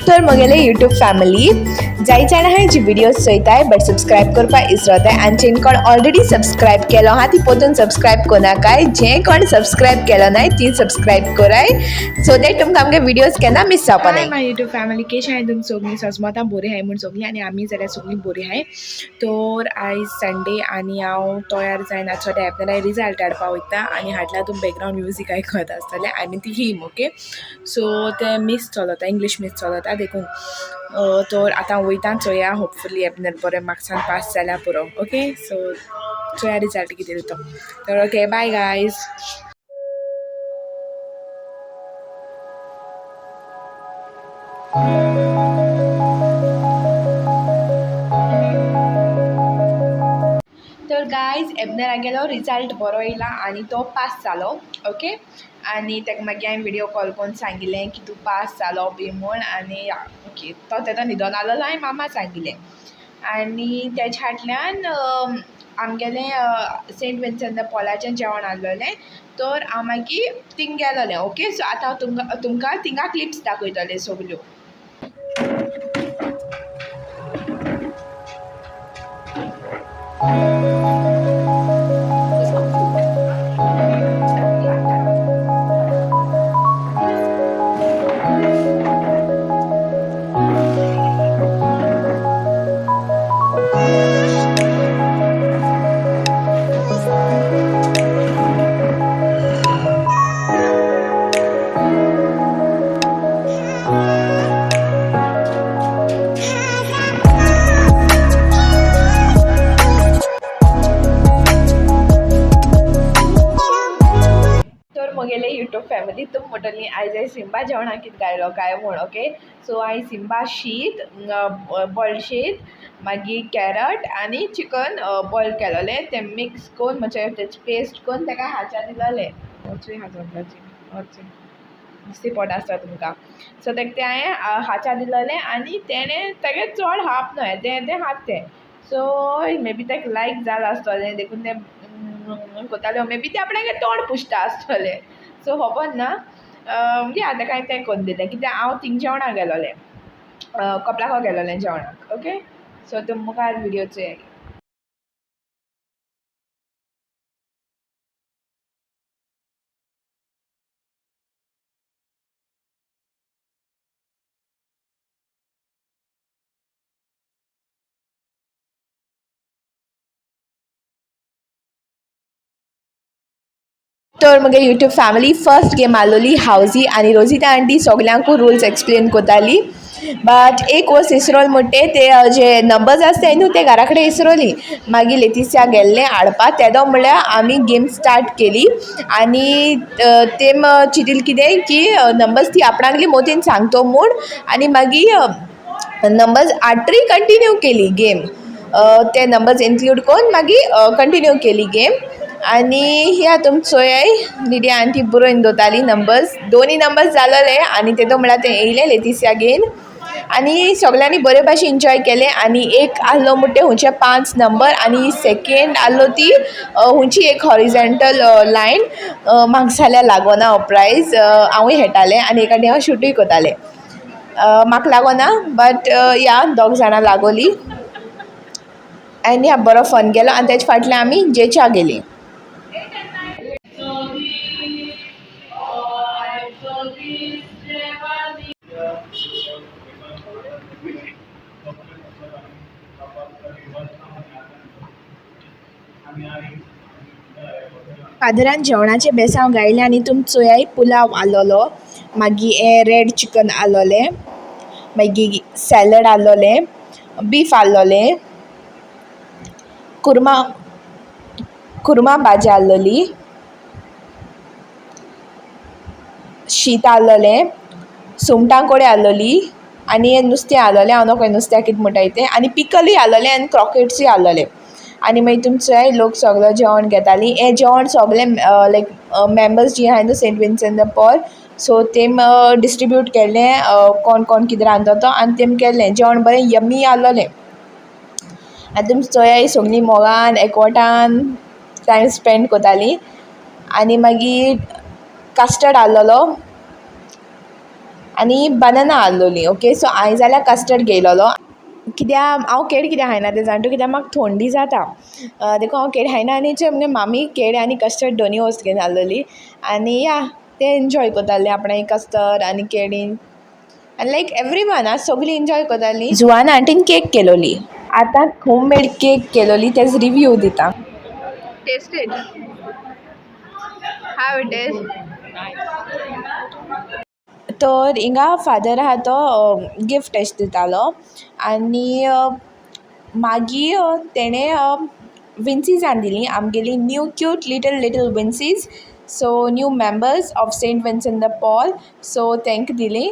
तर मगेले YouTube family जाय जाणा हांव जी विडियोज चोयताय बट सबस्क्रायब करपाक इसरताय आनी जेन कोण ऑलरेडी सबस्क्रायब केलो हा ती पोतून सबस्क्रायब कोनाकाय जे कोण सबस्क्रायब केलो नाय ती सबस्क्रायब कराय सो दॅट तुमकां आमगे विडियोज केन्ना मिस जावपा नाय। माय यूट्यूब फॅमिली केश हाय तुम सगळीं सजमतां बरी हाय म्हूण सगळीं आनी आमी जाल्यार सगळीं बरी हाय। तर आयज संडे आनी हांव तयार जायन आतां एपनार रिजल्ट हाडपा वयता आनी हाडला तुम बॅकग्रावंड म्युजीक आयकत आसतलें आनी ती हीम ओके। सो ते मिस चलता इंग्लीश मिस चलता देखून तर आतां वयता चोया होपफुली एपनर बरें मार्क्सान पास जाल्यार पुरो ओके। सो चोया रिजल्ट कितें तो तर ओके बाय गायज। तर गायज एबनर गेलो रिजल्ट बरो येयला आनी तो पास जालो ओके। आनी ताका मागीर हांवें विडियो कॉल करून सांगिल्लें की तूं पास जालो बी म्हूण आनी ओके तो तेदो न्हिदोन आसलो हांवें मामा सांगिल्लें आनी तेज्या फाटल्यान आमगेलें सेंट विन्संट द पॉलाचें जेवण आसलोलें तर हांव मागीर थिंग गेलोलें ओके। सो आतां हांव तुमकां थिंगा क्लिप्स दाखयतलें सगल्यो। मगेले यूट्यूब फॅमिली तुम म्हणटली आयज हांवें सिंबा जेवणाक कितें गायलो काय म्हूण ओके। सो हांवें सिंबा शीत बॉयल शीत मागीर कॅरट आनी चिकन बॉयल केलोलें तें मिक्स करून म्हणजे तेची पेस्ट करून ताका हाच्या दिलोलें दिसती पडटा आसता तुमकां। सो ताका तें हांवें हाच्या दिलोलें आनी तेणें तागे चड हाप न्हय तें हात तें सो मे बी ताका लायक जालां आसतलें देखून तें कोतालो मे बी तें आपणागे तोंड पुसता आसतलें सो खबर ना या ताका हांवें तें करून दिलें कित्याक हांव थिंग जेवणाक गेलोलें कपलाको गेलोलें जेवणाक ओके। सो तुम मुखार विडियो चोया। तर मगे यूट्यूब फॅमिली फर्स्ट गेम आसलोली हावजी आनी रोजिता आंटी सगल्यांकू रुल्स एक्सप्लेन कोताली बट एक वस्त इसरोल म्हणटे ते जे नंबर्स आसताय न्हू ते घरा कडेन इसरोली मागीर लेतिसिया गेल्लें हाडपाक तेदो म्हणल्यार आमी गेम स्टार्ट केली आनी तेम चिंतिल्लें कितें की नंबर्स ती आपणागली मोतीन सांगतो म्हूण आनी मागीर नंबर्स आठरी कंटिन्यू केली गेम ते नंबर्स इन्क्लूड करून मागीर कंटिन्यू केली गेम आनी या तुम चोयाय लिडिया आंटी बरोवन दवरताली नंबर्स दोनी नंबर्स जालोले आनी तेदो म्हणल्यार ते येयले लेतिसिया गेन आनी सगल्यांनी बरे भाशेन एन्जॉय केलें आनी एक आसलो म्हणटे हुंचे 5 नंबर आनी सेकेंड आसलो ती हुंची एक हॉरिझॉन्टल लायन म्हाका जाल्यार लागोना हो प्रायज हांवूय खेळटालें आनी एका हांव शूटूय कोतालें म्हाका लागोना बट या दोग जाणां लागोली आनी बरो फन गेलो आनी तेजे फाटल्यान आमी जेचा गेलीं। पादरान जेवणाचे बेसांव गायलें आनी तुम चोयाय पुलाव आसलोलो मागीर हें रेड चिकन आसलोलें मागीर सॅलड आसलोलें बीफ आसलोलें कुर्मा भाजी आसलोली शीत आसलोलें सुंगटां कोडे आसलोली आनी हें नुस्तें आसलोलें हांव नोको नुस्त्याक कितें म्हणटाय तें आनी पिकलूय आसलोलें आनी क्रॉकेट्सूय आसलोलें आनी मागीर तुमचोय लोक सगलो जेवण घेतालीं हें जेवण सगलें लायक मेंबर्स जी आहाय न्हू सेंट विन्संट द पॉल सो तेम डिस्ट्रिब्यूट केल्लें कोण कोण कितें रांदता तो आनी तेम केल्लें जेवण बरें यम्मी आसलोलें आनी तुम चोयाय सगलीं मोगान एकवटान टायम स्पेंड कोतालीं आनी मागीर कस्टर्ड आसलोलो आनी बनाना आहलोली. ओके, सो हांवें जाल्यार कस्टर्ड घेयलोलो. कित्याक हांव केळ कित्याक खायना तें जाण तूं, कित्याक म्हाका थंडी जाता देखून हांव केळ खायना. आनी म्हणजे मामी केळ आनी कस्टर्ड दोनी वस्त घेवन आहलोली आनी या तें एन्जॉय कोतालीं आपणें कस्टर्ड आनी केळीं आनी लायक एवरीवन सगलीं एन्जॉय कोतालीं. जुआन आंटीन केक केलोली. आतां होम मेड केक केलोली तेजो रिव्यू दिता. Tested how it is. तर हिंगा फादर आहा तो गिफ्ट एश दितालो आनी मागीर तेणें विन्सीस दिलीं आमगेलीं new cute little Vincies. So new members of saint Vincent de Paul. So तेंकां दिलीं,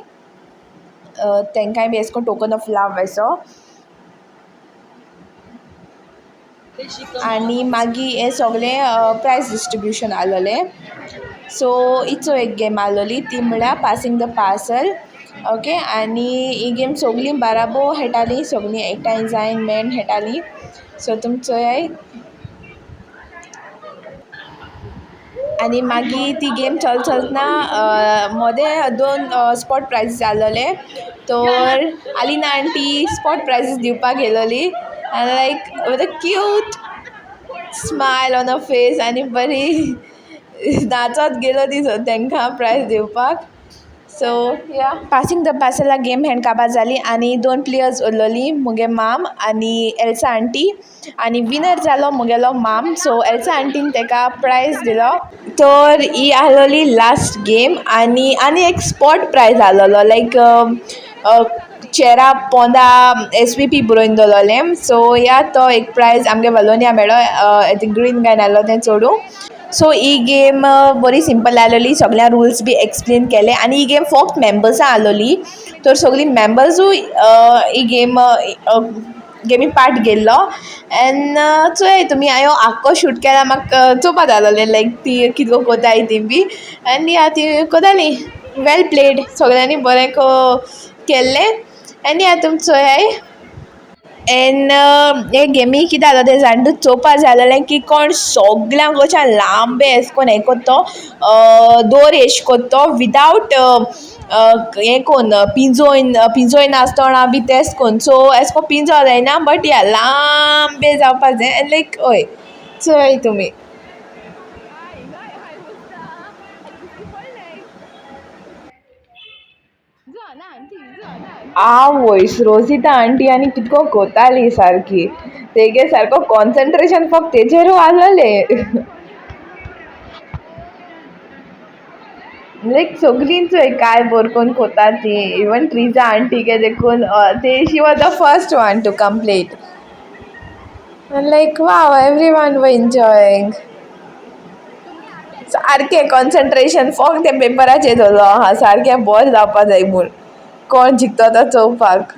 तेंकांय बी एश कोन्न टोकन ऑफ लव एसो. आनी मागीर हें सगलें प्रायज डिस्ट्रिब्युशन आहलोलें. सो इचो एक गेम आहलोली ती म्हळ्यार पासींग द पार्सल. ओके, आनी ही गेम सगलीं बाराबो खेळटालीं, सगलीं एकठांय जायन मेळून खेळटालीं. सो तुमी चोयाय. आनी मागीर ती गेम चलतना मोदें 2 स्पॉट प्रायजीस आहलोले. तर आलिना आंटी स्पॉट प्रायजीस दिवपाक येयलोली आनी like with a cute smile on her face आनी बरी नाचत गेलो ती तेंकां प्रायज दिवपाक. सो या पासींग द पार्सला गेम हेंड काबार जाली आनी 2 प्लेयर्स उरलोलीं, मुगे माम आनी एल्सा आंटी. आनी विनर जालो मुगेलो माम. सो एल्सा आंटीन तेका प्रायज दिलो. तर ही आहलोली लास्ट गेम आनी एक स्पॉट प्रायज आहलोलो लायक चेरा पोंदा SVP बरोवन दवरलोलें. सो या तो एक प्रायज आमगे वलोनिया मेळ्ळो. तें ग्रीन गायन आहलो तें चोडूं. सो ही गेम बरी सिंपल आहलोली, सगल्या रुल्स बी एक्सप्लेन केले आनी ही गेम फक्त मेंबर्सां आहलोली. तर सगलीं मेंबर्सूय ही गेमी पार्ट घेयल्लो. एन चोय तुमी हांवें आख्खो शूट केला म्हाका चोवपा जालोलें लायक ती कितको कोताय ती बी. आनी ती कोतालीं वेल प्लेड, सगल्यांनी बरें केल्लें. आनी तुमी चोयाय. एन हे गेमी कितें जालो तें जाण तूं चोवपा जाय आहलोलें की कोण सोगल्यांक अशें लांबे एश कोन्न हें कोत्तो दोर एश कोत्तो विदावट हें कोन्न पिंजोयन आसतना बी तेंच कोन्न. सो एश कोन्न पिंजो जायना बट या लांबे जावपा जाय आनी लायक हय चोय तुमी. आवयस रोजिता आंटी आनी कितको कोताली सारकी. तेगे सारको कॉन्सन्ट्रेशन फक्त तेजेरूच आहलोलें. लायक सगलीं चोय काय बोर कोन्न कोता ती. इवन ट्रिजा आंटीगे देखून she was the first one to complete. Like wow everyone were enjoying. सारकें कॉन्सन्ट्रेशन फक्त तें पेपराचेर दवरलो आहा. सारकें बोर जावपा जाय म्हूण कोण जिखतो तो चोवपाक.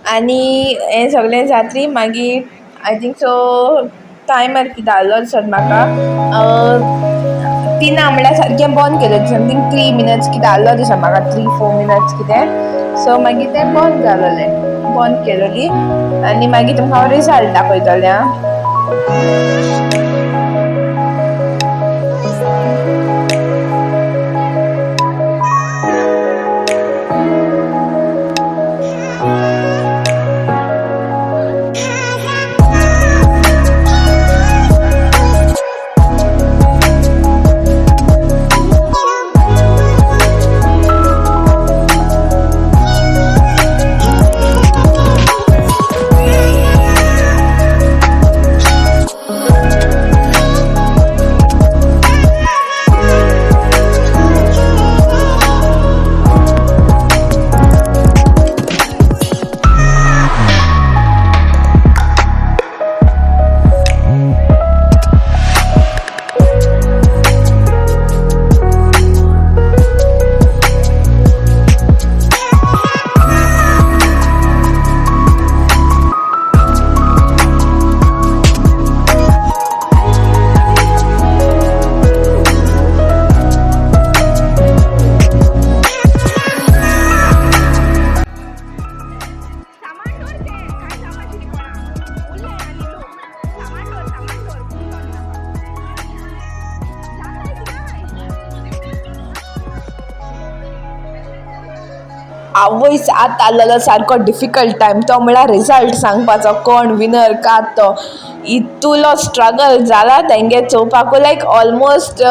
आनी हें सगलें जातली मागीर आय थिंक सो टायमर कितें आहलो दिसता म्हाका 3 म्हळ्यार सारकें बंद केलें समथींग 3 मिनट्स कितें आहलो दिसता म्हाका 3-4 मिनट्स कितें. सो मागीर तें बंद जालोलें, बंद केलोली आनी मागीर तुमकां हांव रिजल्ट दाखयतलें आं. आवयस आतां आसलेलो सारको डिफिकल्ट टायम तो म्हणल्यार रिजल्ट सांगपाचो कोण विनर कात तो इतुलो स्ट्रगल जाला तेंगे चोवपाकू like almost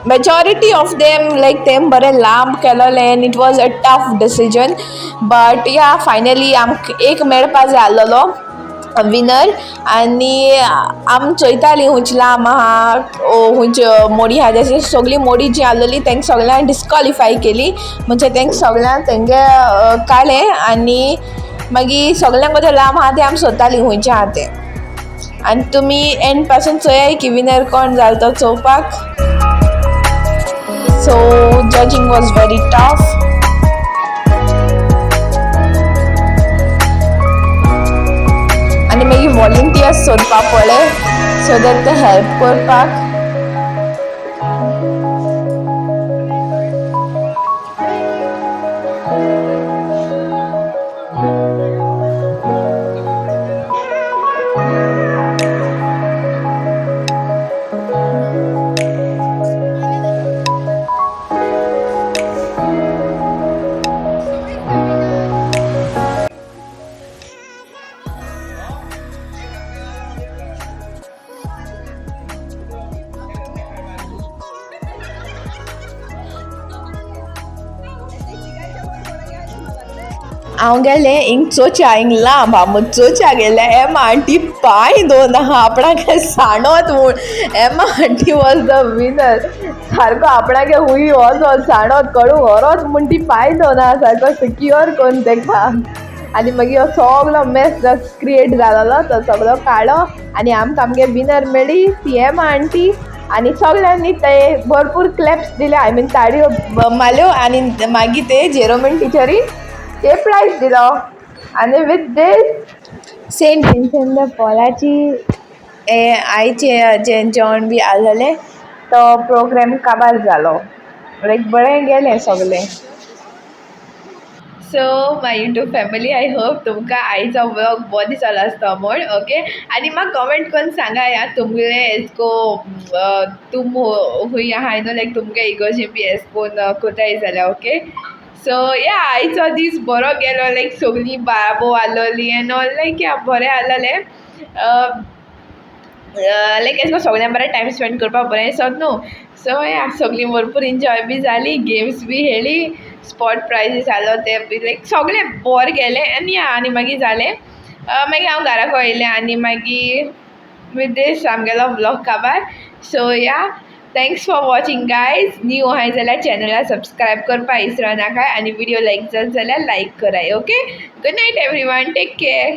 majority of them like तेम बरें लांब केलोलें and it was a tough decision but yeah finally आमकां एक मेळपा जाय आसलेलो विनर आनी आम चोयतालीं हुंच लांब आहा हुंच मोडी आहा जशें सगलीं मोडी जीं आसलेलीं तेंक सगळ्यांक डिस्कॉलिफाय केली म्हणजे तेंक सगळ्यांक तेंगे काडलें आनी मागीर सगळ्यांक कशें लांब आहा तें आमी सोदतालीं हुंयचें आहा तें आनी तुमी एंड पासून चोयाय की विनर कोण जालो तो चोवपाक सो जजींग वॉज वेरी टफ आनी मागीर वॉलंटियर्स सोदपा पडले सो दॅट ते हेल्प करपाक हांव गेलें हिंग चोच्या हिंग लांब आहा म्हूण चोच्या गेलें एमा आंटी पांय दोन आहा आपणागे सांडोत म्हूण Emma aunty was the winner सारको आपणागे हुंय वचोन सांडोत कडू व्हरोत म्हूण ती पांय दोन आहा सारको सिक्योर कोन्न तेका आनी मागीर हो सगलो मॅस क्रिएट जालोलो तो सगलो काडलो आनी आमगे विनर मेळ्ळी ती एमा आंटी आनी सगल्यांनी ते भरपूर क्लॅप्स दिले आय मीन ताळयो मारल्यो आनी मागीर ते जेरोमीन टिचरी ते प्रायज दिलो आनी with this saint Vincent de पॉलाची आयचें जें जेवण बी आसलेलें तो प्रोग्राम काबार जालो लायक बरें गेलें सगलें so my YouTube family I hope तुमकां आयचो व्लॉग बरो दिसलो आसता म्हूण ओके आनी म्हाका कमेंट करून सांगाया तुमगे एसको तुम हूंय आहाय न्हू लायक तुमगे इगोर्जीन बी एस कोन्न कोताय जाल्यार ओके सो या आयचो दीस बरो गेलो लायक सगलीं बाबो आसलोलीं एंड ऑल लायक या बरें आसलेलें लायक एशें सगळ्यां बरें टायम स्पेंड करपाक बरें दिसोत न्हू सो या सगलीं भरपूर एन्जॉय बी जाली गेम्स बी खेळ्ळी स्पॉट प्रायजीस आसलो ते बी लायक सगळें बोरें गेलें आनी या आनी मागीर जालें मागीर हांव घराको येयलें आनी मागीर वीथ दीस आमगेलो व्लॉग काबार सो या thanks for watching guys new आहाय जाल्यार चॅनलाक सबस्क्रायब करपाक विसरो नाका आनी व्हिडिओ लायक जात जाल्यार लायक कराय okay good night everyone take care